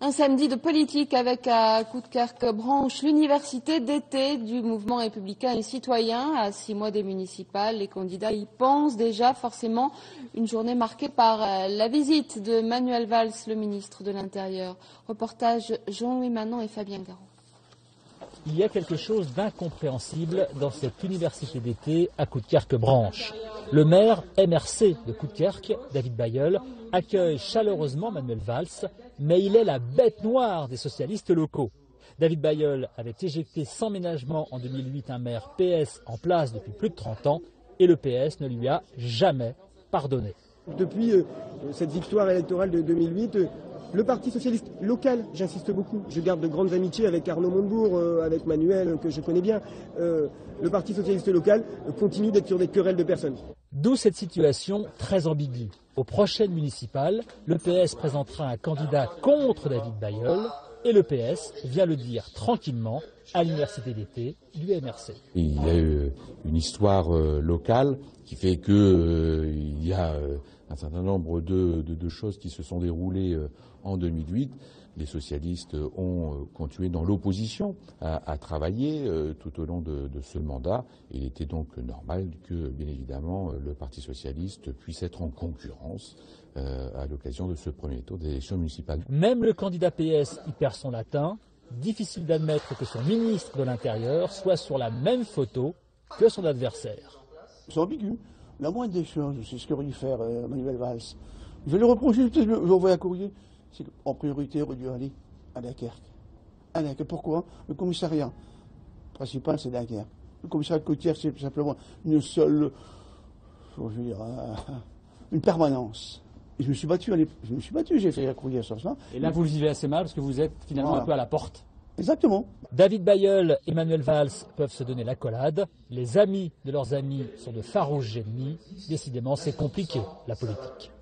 Un samedi de politique avec à Coudekerque-Branche l'université d'été du mouvement républicain et citoyen. À 6 mois des municipales, les candidats y pensent déjà forcément. Une journée marquée par la visite de Manuel Valls, le ministre de l'Intérieur. Reportage Jean-Louis Manon et Fabien Garot. Il y a quelque chose d'incompréhensible dans cette université d'été à Coudekerque-Branche. Le maire MRC de Coudekerque, David Bailleul, accueille chaleureusement Manuel Valls, mais il est la bête noire des socialistes locaux. David Bailleul avait éjecté sans ménagement en 2008 un maire PS en place depuis plus de 30 ans et le PS ne lui a jamais pardonné. Depuis cette victoire électorale de 2008, le Parti socialiste local, j'insiste beaucoup, je garde de grandes amitiés avec Arnaud Montebourg, avec Manuel, que je connais bien, le Parti socialiste local continue d'être sur des querelles de personnes. D'où cette situation très ambiguë. Aux prochaines municipales, le PS présentera un candidat contre David Bailleul et le PS vient le dire tranquillement à l'université d'été du MRC. Il y a eu une histoire locale qui fait qu'il y a un certain nombre de choses qui se sont déroulées en 2008. Les socialistes ont continué dans l'opposition à travailler tout au long de ce mandat. Il était donc normal que, bien évidemment, le Parti socialiste puisse être en concurrence à l'occasion de ce premier tour des élections municipales. Même le candidat PS y perd son latin. Difficile d'admettre que son ministre de l'Intérieur soit sur la même photo que son adversaire. C'est ambigu. La moindre des choses, c'est ce qu'aurait dû faire Manuel Valls. Je vais le reprocher, je vais envoyer un courrier. C'est qu'en priorité, il aurait dû aller à Dunkerque. Pourquoi? Le commissariat principal, c'est Dunkerque. Le commissariat de côtière, c'est simplement une seule, une permanence. Et je me suis battu, j'ai fait un courrier sur ça. Et là, vous le vivez assez mal parce que vous êtes finalement un peu à la porte. Exactement. David Bailleul et Manuel Valls peuvent se donner l'accolade. Les amis de leurs amis sont de farouches ennemis. Décidément, c'est compliqué, la politique.